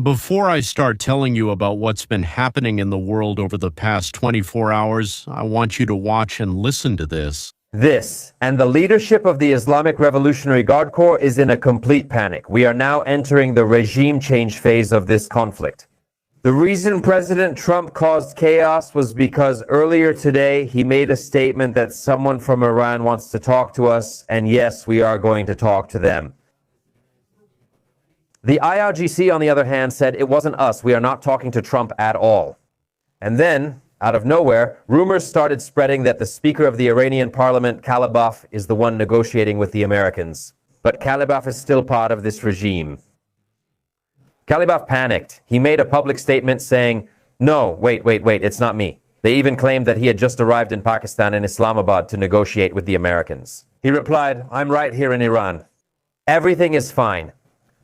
Before I start telling you about what's been happening in the world over the past 24 hours, I want you to watch and listen to this. This and the leadership of the Islamic Revolutionary Guard Corps is in a complete panic. We are now entering the regime change phase of this conflict. The reason President Trump caused chaos was because earlier today he made a statement that someone from Iran wants to talk to us, and yes, we are going to talk to them. The IRGC, on the other hand, said it wasn't us. We are not talking to Trump at all. And then, out of nowhere, rumors started spreading that the Speaker of the Iranian Parliament, Kalibaf, is the one negotiating with the Americans. But Kalibaf is still part of this regime. Kalibaf panicked. He made a public statement saying, "No, wait, it's not me." They even claimed that he had just arrived in Pakistan and Islamabad to negotiate with the Americans. He replied, "I'm right here in Iran. Everything is fine."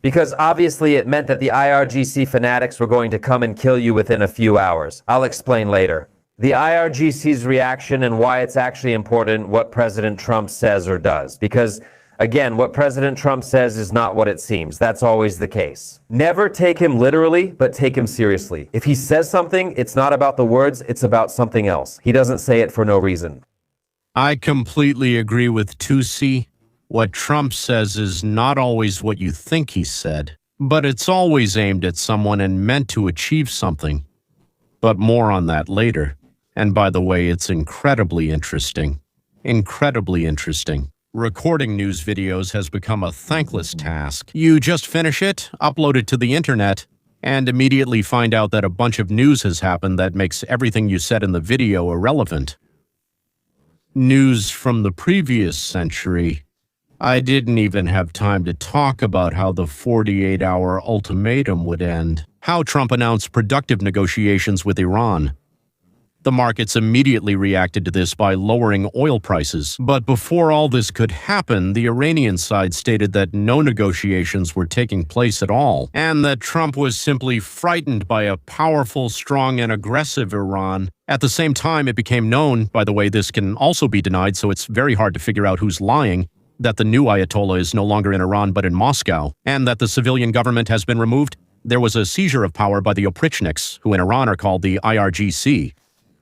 Because obviously it meant that the IRGC fanatics were going to come and kill you within a few hours. I'll explain later. The IRGC's reaction and why it's actually important what President Trump says or does. Because, again, what President Trump says is not what it seems. That's always the case. Never take him literally, but take him seriously. If he says something, it's not about the words, it's about something else. He doesn't say it for no reason. I completely agree with Tusi. What Trump says is not always what you think he said, but it's always aimed at someone and meant to achieve something. But more on that later. And by the way, it's incredibly interesting. Incredibly interesting. Recording news videos has become a thankless task. You just finish it, upload it to the internet, and immediately find out that a bunch of news has happened that makes everything you said in the video irrelevant. News from the previous century. I didn't even have time to talk about how the 48-hour ultimatum would end, how Trump announced productive negotiations with Iran. The markets immediately reacted to this by lowering oil prices. But before all this could happen, the Iranian side stated that no negotiations were taking place at all, and that Trump was simply frightened by a powerful, strong, and aggressive Iran. At the same time, it became known, by the way, this can also be denied, so it's very hard to figure out who's lying, that the new Ayatollah is no longer in Iran but in Moscow, and that the civilian government has been removed. There was a seizure of power by the Oprichniks, who in Iran are called the IRGC.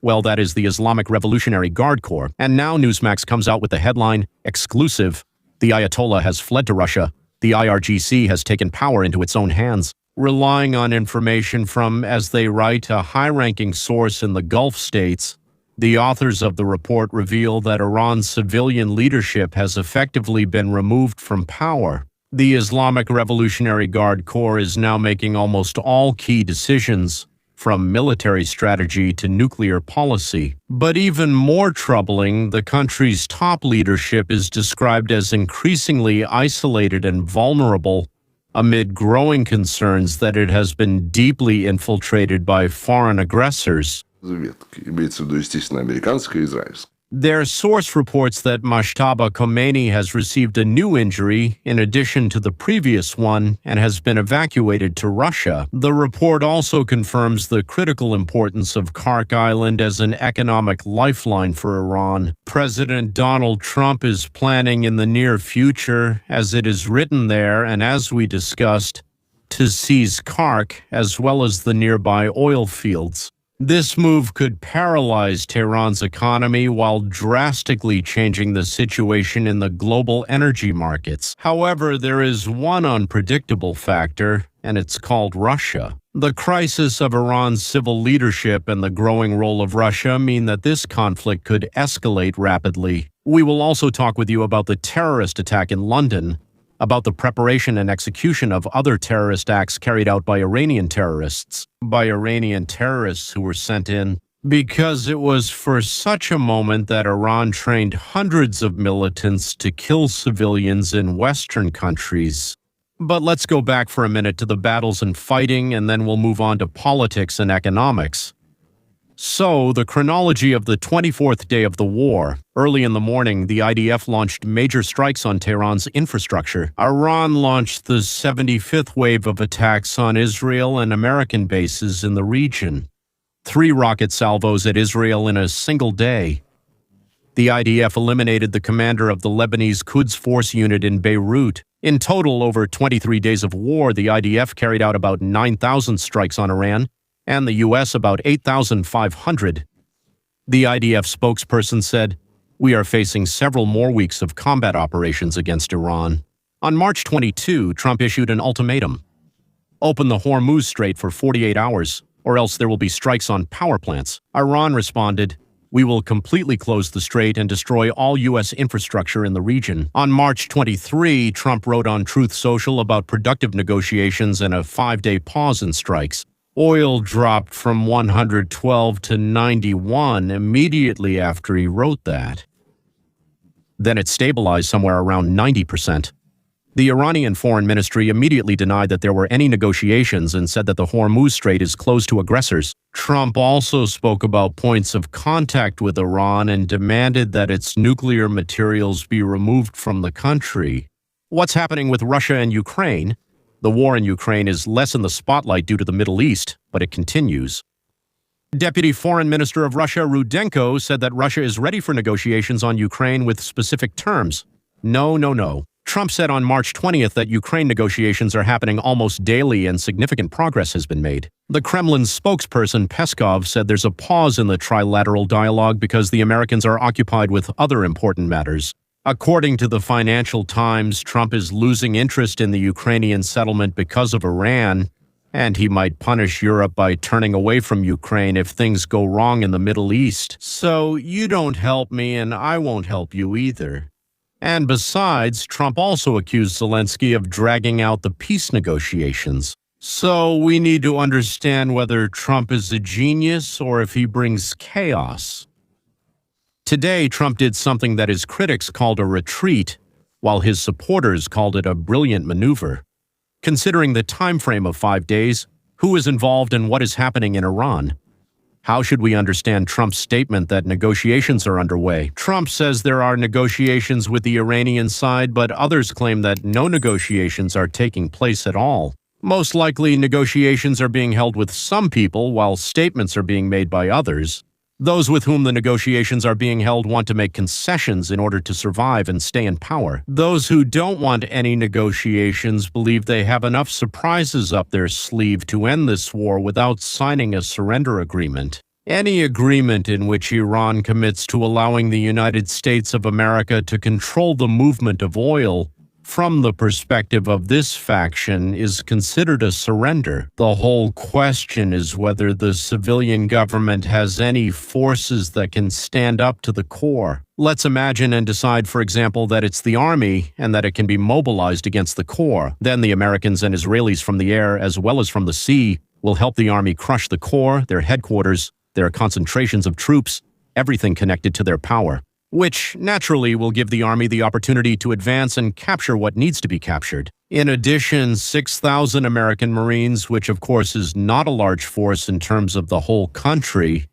Well, that is the Islamic Revolutionary Guard Corps. And now Newsmax comes out with the headline, "Exclusive. The Ayatollah has fled to Russia. The IRGC has taken power into its own hands." Relying on information from, as they write, a high-ranking source in the Gulf states, the authors of the report reveal that Iran's civilian leadership has effectively been removed from power. The Islamic Revolutionary Guard Corps is now making almost all key decisions, from military strategy to nuclear policy. But even more troubling, the country's top leadership is described as increasingly isolated and vulnerable amid growing concerns that it has been deeply infiltrated by foreign aggressors. Имеется в виду, естественно, американская и израильская. Their source reports that Mashtaba Khomeini has received a new injury in addition to the previous one and has been evacuated to Russia. The report also confirms the critical importance of Kark Island as an economic lifeline for Iran. President Donald Trump is planning in the near future, as it is written there and as we discussed, to seize Kark as well as the nearby oil fields. This move could paralyze Tehran's economy while drastically changing the situation in the global energy markets. However, there is one unpredictable factor, and it's called Russia. The crisis of Iran's civil leadership and the growing role of Russia mean that this conflict could escalate rapidly. We will also talk with you about the terrorist attack in London, about the preparation and execution of other terrorist acts carried out by Iranian terrorists who were sent in because it was for such a moment that Iran trained hundreds of militants to kill civilians in Western countries. But let's go back for a minute to the battles and fighting, and then we'll move on to politics and economics. So, the chronology of the 24th day of the war. Early in the morning, the IDF launched major strikes on Tehran's infrastructure. Iran launched the 75th wave of attacks on Israel and American bases in the region. 3 rocket salvos at Israel in a single day. The IDF eliminated the commander of the Lebanese Quds Force unit in Beirut. In total, over 23 days of war, the IDF carried out about 9,000 strikes on Iran, and the U.S. about 8,500. The IDF spokesperson said, "We are facing several more weeks of combat operations against Iran." On March 22, Trump issued an ultimatum. Open the Hormuz Strait for 48 hours, or else there will be strikes on power plants. Iran responded, "We will completely close the strait and destroy all U.S. infrastructure in the region." On March 23, Trump wrote on Truth Social about productive negotiations and a 5-day pause in strikes. Oil dropped from 112 to 91 immediately after he wrote that. Then it stabilized somewhere around 90%. The Iranian Foreign Ministry immediately denied that there were any negotiations and said that the Hormuz Strait is closed to aggressors. Trump also spoke about points of contact with Iran and demanded that its nuclear materials be removed from the country. What's happening with Russia and Ukraine? The war in Ukraine is less in the spotlight due to the Middle East, but it continues. Deputy Foreign Minister of Russia Rudenko said that Russia is ready for negotiations on Ukraine with specific terms. No. Trump said on March 20th that Ukraine negotiations are happening almost daily and significant progress has been made. The Kremlin's spokesperson Peskov said there's a pause in the trilateral dialogue because the Americans are occupied with other important matters. According to the Financial Times, Trump is losing interest in the Ukrainian settlement because of Iran, and he might punish Europe by turning away from Ukraine if things go wrong in the Middle East. So you don't help me and I won't help you either. And besides, Trump also accused Zelensky of dragging out the peace negotiations. So we need to understand whether Trump is a genius or if he brings chaos. Today, Trump did something that his critics called a retreat, while his supporters called it a brilliant maneuver. Considering the time frame of 5 days, who is involved and what is happening in Iran? How should we understand Trump's statement that negotiations are underway? Trump says there are negotiations with the Iranian side, but others claim that no negotiations are taking place at all. Most likely, negotiations are being held with some people, while statements are being made by others. Those with whom the negotiations are being held want to make concessions in order to survive and stay in power. Those who don't want any negotiations believe they have enough surprises up their sleeve to end this war without signing a surrender agreement. Any agreement in which Iran commits to allowing the United States of America to control the movement of oil from the perspective of this faction is considered a surrender. The whole question is whether the civilian government has any forces that can stand up to the core. Let's imagine and decide, for example, that it's the army and that it can be mobilized against the core. Then the Americans and Israelis from the air as well as from the sea will help the army crush the core, their headquarters, their concentrations of troops, everything connected to their power, which naturally will give the army the opportunity to advance and capture what needs to be captured. In addition, 6,000 American Marines, which of course is not a large force in terms of the whole country,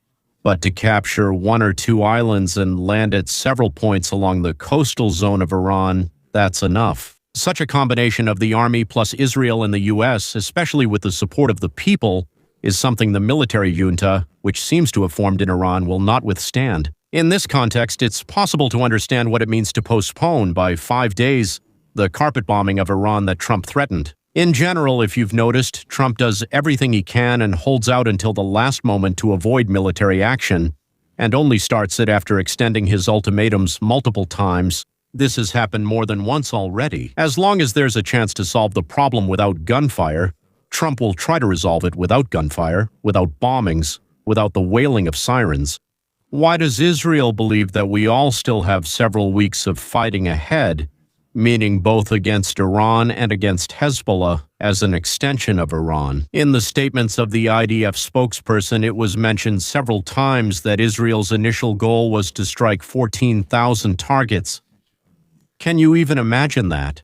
but to capture 1 or 2 islands and land at several points along the coastal zone of Iran, that's enough. Such a combination of the army plus Israel and the U.S., especially with the support of the people, is something the military junta, which seems to have formed in Iran, will not withstand. In this context, it's possible to understand what it means to postpone by 5 days the carpet bombing of Iran that Trump threatened. In general, if you've noticed, Trump does everything he can and holds out until the last moment to avoid military action, and only starts it after extending his ultimatums multiple times. This has happened more than once already. As long as there's a chance to solve the problem without gunfire, Trump will try to resolve it without gunfire, without bombings, without the wailing of sirens. Why does Israel believe that we all still have several weeks of fighting ahead, meaning both against Iran and against Hezbollah as an extension of Iran? In the statements of the IDF spokesperson, it was mentioned several times that Israel's initial goal was to strike 14,000 targets. Can you even imagine that?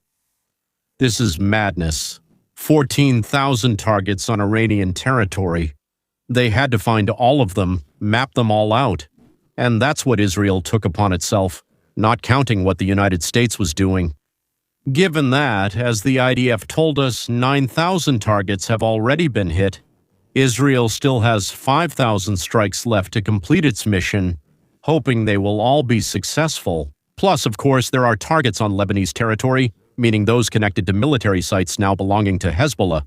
This is madness. 14,000 targets on Iranian territory. They had to find all of them, map them all out. And that's what Israel took upon itself, not counting what the United States was doing. Given that, as the IDF told us, 9,000 targets have already been hit, Israel still has 5,000 strikes left to complete its mission, hoping they will all be successful. Plus, of course, there are targets on Lebanese territory, meaning those connected to military sites now belonging to Hezbollah.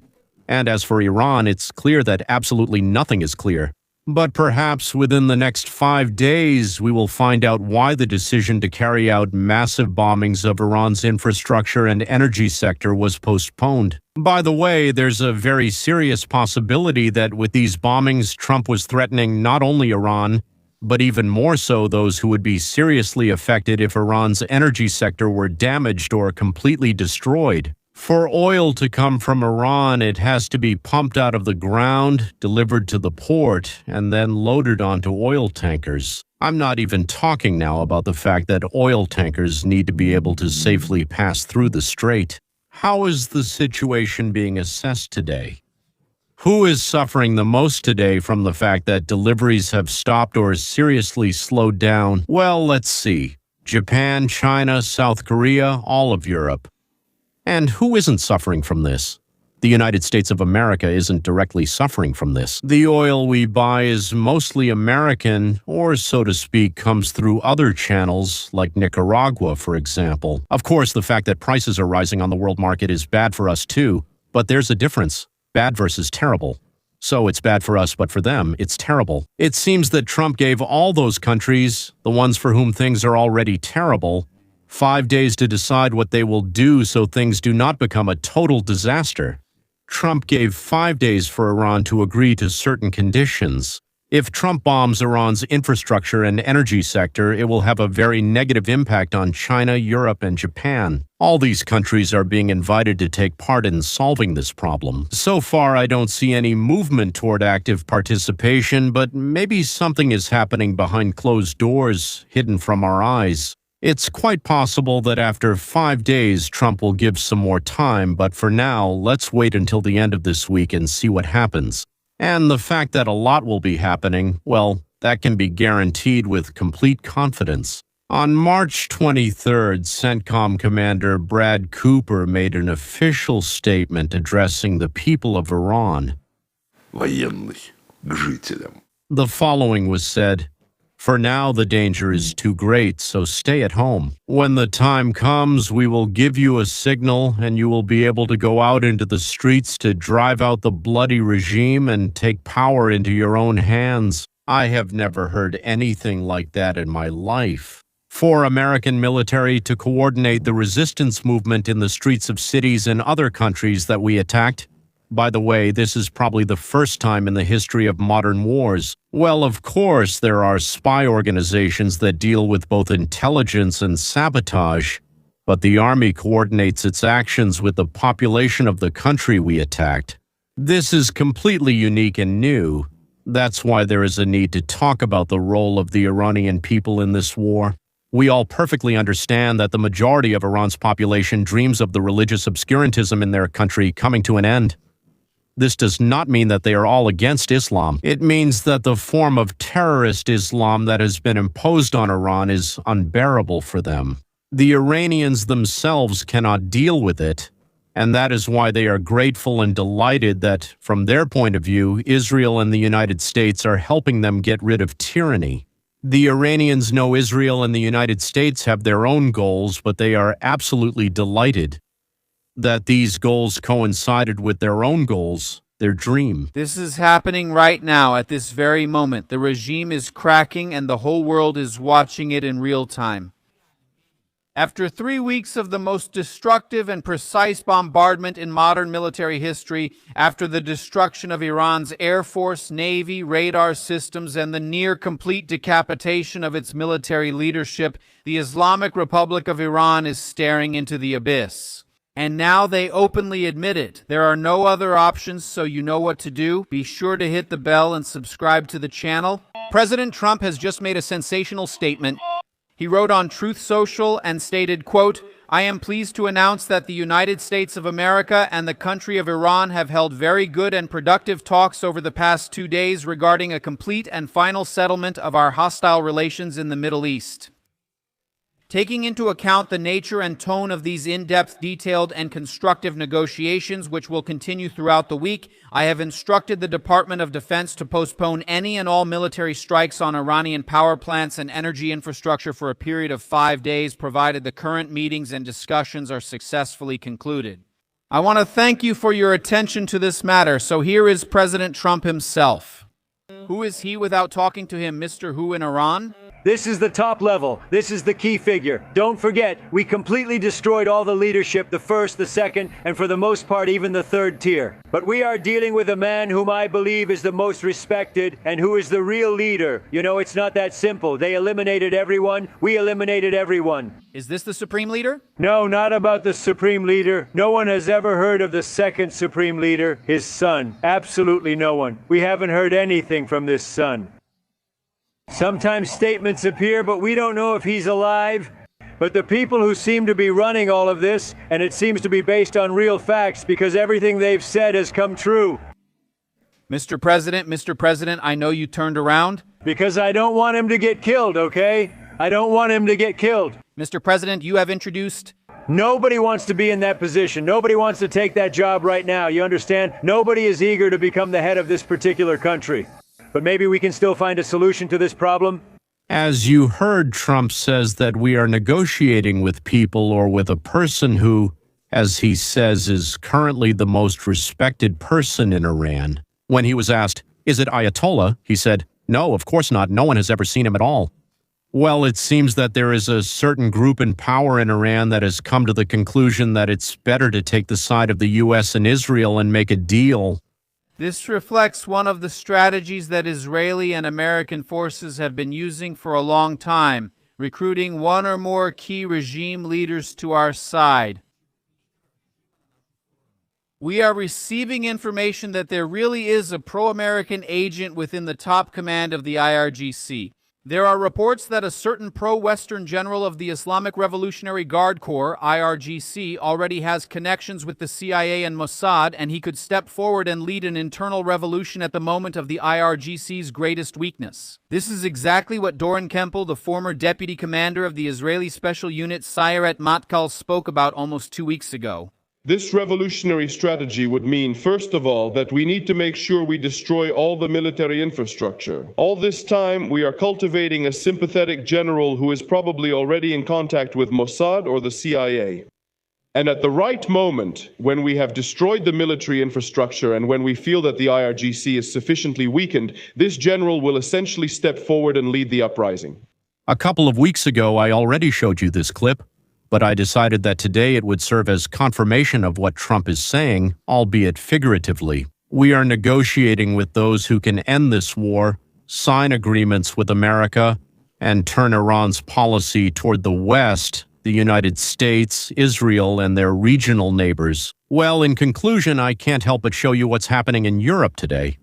And as for Iran, it's clear that absolutely nothing is clear. But perhaps within the next 5 days, we will find out why the decision to carry out massive bombings of Iran's infrastructure and energy sector was postponed. By the way, there's a very serious possibility that with these bombings, Trump was threatening not only Iran, but even more so those who would be seriously affected if Iran's energy sector were damaged or completely destroyed. For oil to come from Iran, it has to be pumped out of the ground, delivered to the port, and then loaded onto oil tankers. I'm not even talking now about the fact that oil tankers need to be able to safely pass through the strait. How is the situation being assessed today? Who is suffering the most today from the fact that deliveries have stopped or seriously slowed down? Well, let's see. Japan, China, South Korea, all of Europe. And who isn't suffering from this? The United States of America isn't directly suffering from this. The oil we buy is mostly American, or so to speak, comes through other channels, like Nicaragua, for example. Of course, the fact that prices are rising on the world market is bad for us too, but there's a difference. Bad versus terrible. So it's bad for us, but for them, it's terrible. It seems that Trump gave all those countries, the ones for whom things are already terrible, 5 days to decide what they will do so things do not become a total disaster. Trump gave 5 days for Iran to agree to certain conditions. If Trump bombs Iran's infrastructure and energy sector, it will have a very negative impact on China, Europe, and Japan. All these countries are being invited to take part in solving this problem. So far, I don't see any movement toward active participation, but maybe something is happening behind closed doors, hidden from our eyes. It's quite possible that after 5 days, Trump will give some more time, but for now, let's wait until the end of this week and see what happens. And the fact that a lot will be happening, well, that can be guaranteed with complete confidence. On March 23rd, CENTCOM Commander Brad Cooper made an official statement addressing the people of Iran. Военный к жителям. The following was said: "For now, the danger is too great, so stay at home. When the time comes, we will give you a signal, and you will be able to go out into the streets to drive out the bloody regime and take power into your own hands." I have never heard anything like that in my life. For American military to coordinate the resistance movement in the streets of cities in other countries that we attacked. By the way, this is probably the first time in the history of modern wars. Well, of course, there are spy organizations that deal with both intelligence and sabotage, but the Army coordinates its actions with the population of the country we attacked. This is completely unique and new. That's why there is a need to talk about the role of the Iranian people in this war. We all perfectly understand that the majority of Iran's population dreams of the religious obscurantism in their country coming to an end. This does not mean that they are all against Islam. It means that the form of terrorist Islam that has been imposed on Iran is unbearable for them. The Iranians themselves cannot deal with it, and that is why they are grateful and delighted that, from their point of view, Israel and the United States are helping them get rid of tyranny. The Iranians know Israel and the United States have their own goals, but they are absolutely delighted that these goals coincided with their own goals, their dream. This is happening right now at this very moment. The regime is cracking and the whole world is watching it in real time. After 3 weeks of the most destructive and precise bombardment in modern military history, after the destruction of Iran's air force, navy, radar systems, and the near-complete decapitation of its military leadership, the Islamic Republic of Iran is staring into the abyss. And now they openly admit it. There are no other options, so you know what to do. Be sure to hit the bell and subscribe to the channel. President Trump has just made a sensational statement. He wrote on Truth Social and stated, quote, "I am pleased to announce that the United States of America and the country of Iran have held very good and productive talks over the past 2 days regarding a complete and final settlement of our hostile relations in the Middle East. Taking into account the nature and tone of these in-depth, detailed, and constructive negotiations, which will continue throughout the week, I have instructed the Department of Defense to postpone any and all military strikes on Iranian power plants and energy infrastructure for a period of 5 days, provided the current meetings and discussions are successfully concluded. I want to thank you for your attention to this matter. So here is President Trump himself. Who is he without talking to him, Mr. Who in Iran? This is the top level. This is the key figure. Don't forget, we completely destroyed all the leadership, the first, the second, and for the most part, even the third tier. But we are dealing with a man whom I believe is the most respected and who is the real leader. You know, it's not that simple. They eliminated everyone. We eliminated everyone. Is this the Supreme Leader? No, not about the Supreme Leader. No one has ever heard of the second Supreme Leader, his son. Absolutely no one. We haven't heard anything from this son. Sometimes statements appear, but we don't know if he's alive. But the people who seem to be running all of this, and it seems to be based on real facts because everything they've said has come true. Mr. President, I know you turned around. Because I don't want him to get killed, okay? I don't want him to get killed. Mr. President, you have introduced... Nobody wants to be in that position. Nobody wants to take that job right now. You understand? Nobody is eager to become the head of this particular country. But maybe we can still find a solution to this problem? As you heard, Trump says that we are negotiating with people or with a person who, as he says, is currently the most respected person in Iran. When he was asked, is it Ayatollah? He said, no, of course not. No one has ever seen him at all. Well, it seems that there is a certain group in power in Iran that has come to the conclusion that it's better to take the side of the U.S. and Israel and make a deal. This reflects one of the strategies that Israeli and American forces have been using for a long time, recruiting one or more key regime leaders to our side. We are receiving information that there really is a pro-American agent within the top command of the IRGC. There are reports that a certain pro-Western general of the Islamic Revolutionary Guard Corps, IRGC, already has connections with the CIA and Mossad, and he could step forward and lead an internal revolution at the moment of the IRGC's greatest weakness. This is exactly what Doron Kempel, the former deputy commander of the Israeli Special Unit Sayeret Matkal, spoke about almost 2 weeks ago. This revolutionary strategy would mean, first of all, that we need to make sure we destroy all the military infrastructure. All this time, we are cultivating a sympathetic general who is probably already in contact with Mossad or the CIA. And at the right moment, when we have destroyed the military infrastructure and when we feel that the IRGC is sufficiently weakened, this general will essentially step forward and lead the uprising. A couple of weeks ago, I already showed you this clip. But I decided that today it would serve as confirmation of what Trump is saying, albeit figuratively. We are negotiating with those who can end this war, sign agreements with America, and turn Iran's policy toward the West, the United States, Israel, and their regional neighbors. Well, in conclusion, I can't help but show you what's happening in Europe today.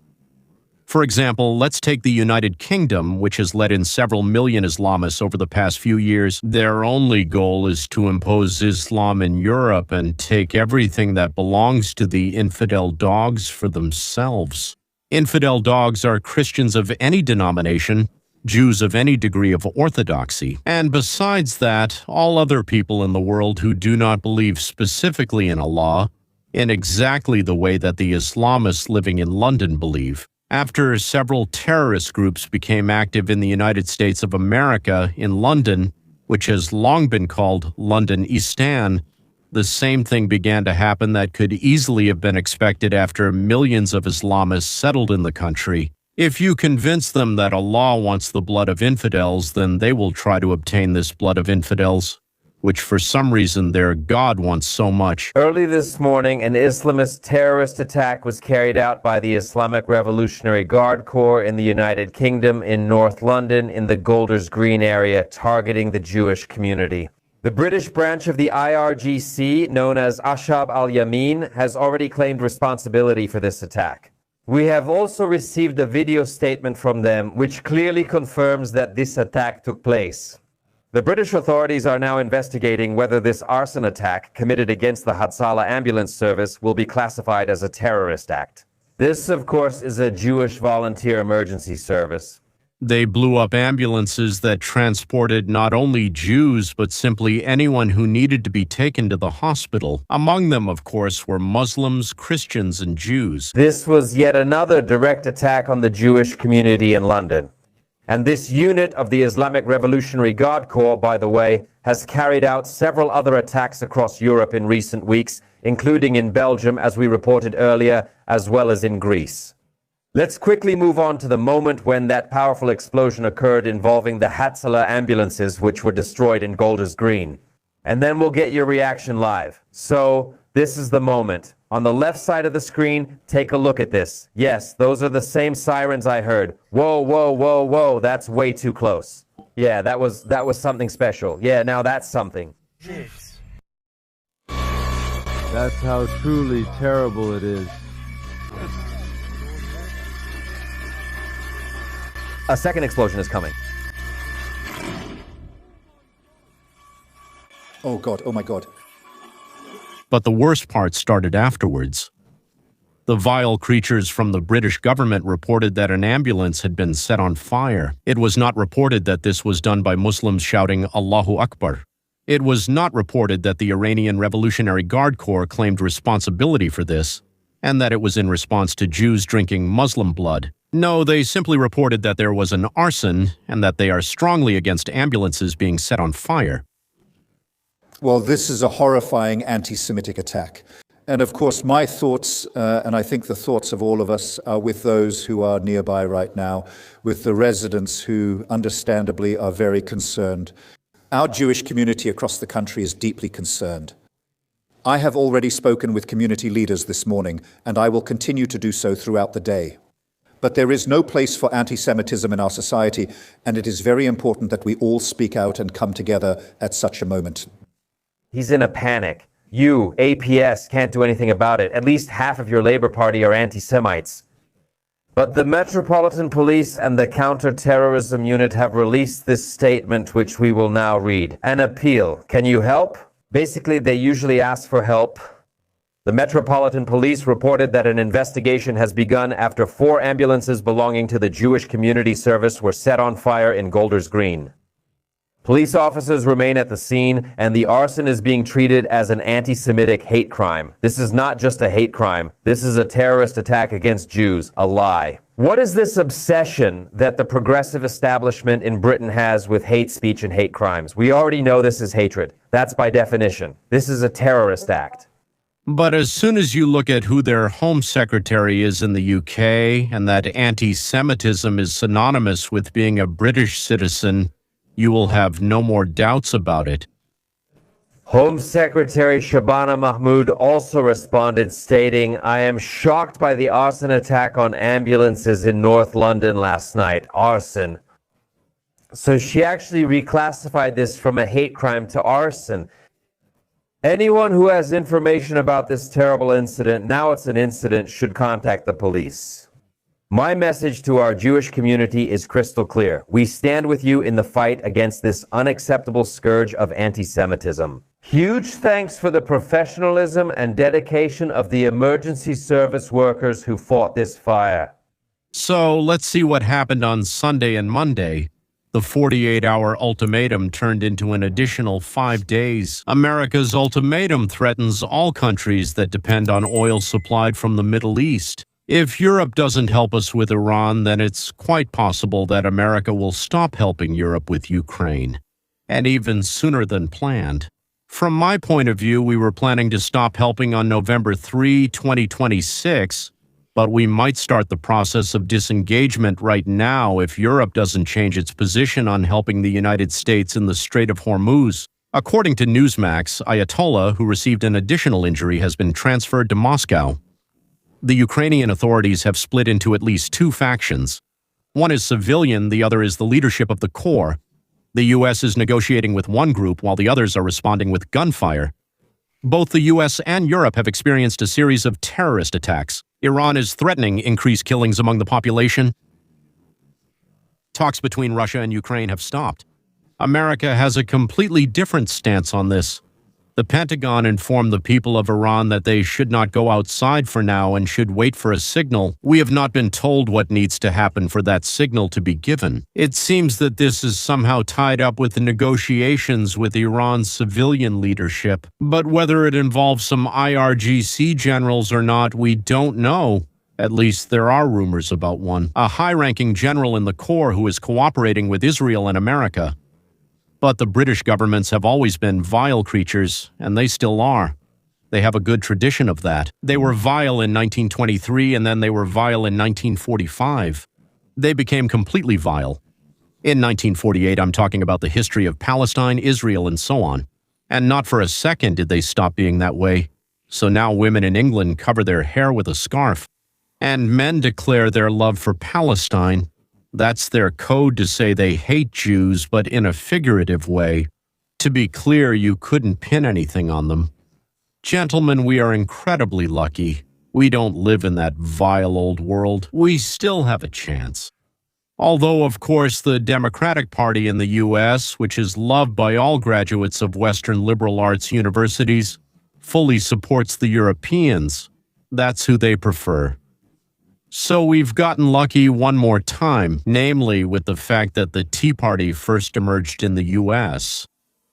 For example, let's take the United Kingdom, which has let in several million Islamists over the past few years. Their only goal is to impose Islam in Europe and take everything that belongs to the infidel dogs for themselves. Infidel dogs are Christians of any denomination, Jews of any degree of orthodoxy, and besides that, all other people in the world who do not believe specifically in Allah, in exactly the way that the Islamists living in London believe. After several terrorist groups became active in the United States of America in London, which has long been called London-Istan, the same thing began to happen that could easily have been expected after millions of Islamists settled in the country. If you convince them that Allah wants the blood of infidels, then they will try to obtain this blood of infidels, which for some reason their God wants so much. Early this morning, an Islamist terrorist attack was carried out by the Islamic Revolutionary Guard Corps in the United Kingdom in North London in the Golders Green area, targeting the Jewish community. The British branch of the IRGC, known as Ashab al-Yamin, has already claimed responsibility for this attack. We have also received a video statement from them which clearly confirms that this attack took place. The British authorities are now investigating whether this arson attack committed against the Hatzalah ambulance service will be classified as a terrorist act. This, of course, is a Jewish volunteer emergency service. They blew up ambulances that transported not only Jews, but simply anyone who needed to be taken to the hospital. Among them, of course, were Muslims, Christians, and Jews. This was yet another direct attack on the Jewish community in London. And this unit of the Islamic Revolutionary Guard Corps, by the way, has carried out several other attacks across Europe in recent weeks, including in Belgium, as we reported earlier, as well as in Greece. Let's quickly move on to the moment when that powerful explosion occurred involving the Hatzalah ambulances, which were destroyed in Golders Green. And then we'll get your reaction live. So, this is the moment. On the left side of the screen, take a look at this. Yes, those are the same sirens I heard. Whoa, whoa, whoa, whoa, that's way too close. Yeah, that was something special. Yeah, now that's something. That's how truly terrible it is. A second explosion is coming. Oh God, oh my God. But the worst part started afterwards. The vile creatures from the British government reported that an ambulance had been set on fire. It was not reported that this was done by Muslims shouting Allahu Akbar. It was not reported that the Iranian Revolutionary Guard Corps claimed responsibility for this, and that it was in response to Jews drinking Muslim blood. No, they simply reported that there was an arson and that they are strongly against ambulances being set on fire. Well, this is a horrifying anti-Semitic attack. And of course, my thoughts, and I think the thoughts of all of us, are with those who are nearby right now, with the residents who understandably are very concerned. Our Jewish community across the country is deeply concerned. I have already spoken with community leaders this morning, and I will continue to do so throughout the day. But there is no place for anti-Semitism in our society, and it is very important that we all speak out and come together at such a moment. He's in a panic. You, APS, can't do anything about it. At least half of your Labour Party are anti-Semites. But the Metropolitan Police and the Counter-Terrorism Unit have released this statement, which we will now read. An appeal. Can you help? Basically, they usually ask for help. The Metropolitan Police reported that an investigation has begun after 4 ambulances belonging to the Jewish Community Service were set on fire in Golders Green. Police officers remain at the scene, and the arson is being treated as an anti-Semitic hate crime. This is not just a hate crime. This is a terrorist attack against Jews, a lie. What is this obsession that the progressive establishment in Britain has with hate speech and hate crimes? We already know this is hatred. That's by definition. This is a terrorist act. But as soon as you look at who their Home Secretary is in the UK and that anti-Semitism is synonymous with being a British citizen, you will have no more doubts about it. Home Secretary Shabana Mahmood also responded, stating, "I am shocked by the arson attack on ambulances in North London last night." Arson. So she actually reclassified this from a hate crime to arson. Anyone who has information about this terrible incident, now it's an incident, should contact the police. My message to our Jewish community is crystal clear. We stand with you in the fight against this unacceptable scourge of anti-Semitism. Huge thanks for the professionalism and dedication of the emergency service workers who fought this fire. So let's see what happened on Sunday and Monday. The 48-hour ultimatum turned into an additional 5 days. America's ultimatum threatens all countries that depend on oil supplied from the Middle East. If Europe doesn't help us with Iran, then it's quite possible that America will stop helping Europe with Ukraine, and even sooner than planned. From my point of view, we were planning to stop helping on November 3, 2026, but we might start the process of disengagement right now if Europe doesn't change its position on helping the United States in the Strait of Hormuz. According to Newsmax, Ayatollah, who received an additional injury, has been transferred to Moscow. The Ukrainian authorities have split into at least 2 factions. One is civilian, the other is the leadership of the core. The U.S. is negotiating with one group while the others are responding with gunfire. Both the U.S. and Europe have experienced a series of terrorist attacks. Iran is threatening increased killings among the population. Talks between Russia and Ukraine have stopped. America has a completely different stance on this. The Pentagon informed the people of Iran that they should not go outside for now and should wait for a signal. We have not been told what needs to happen for that signal to be given. It seems that this is somehow tied up with the negotiations with Iran's civilian leadership, but whether it involves some IRGC generals or not, we don't know. At least there are rumors about one. A high-ranking general in the Corps who is cooperating with Israel and America. But the British governments have always been vile creatures, and they still are. They have a good tradition of that. They were vile in 1923, and then they were vile in 1945. They became completely vile. In 1948, I'm talking about the history of Palestine, Israel, and so on. And not for a second did they stop being that way. So now women in England cover their hair with a scarf. And men declare their love for Palestine. That's their code to say they hate Jews, but in a figurative way. To be clear, you couldn't pin anything on them. Gentlemen, we are incredibly lucky. We don't live in that vile old world. We still have a chance. Although, of course, the Democratic Party in the U.S., which is loved by all graduates of Western liberal arts universities, fully supports the Europeans. That's who they prefer. So we've gotten lucky one more time, namely with the fact that the Tea Party first emerged in the U.S.,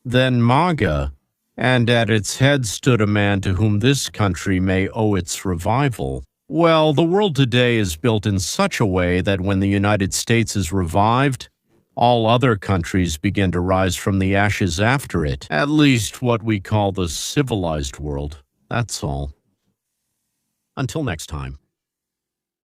then MAGA, and at its head stood a man to whom this country may owe its revival. Well, the world today is built in such a way that when the United States is revived, all other countries begin to rise from the ashes after it. At least what we call the civilized world. That's all. Until next time.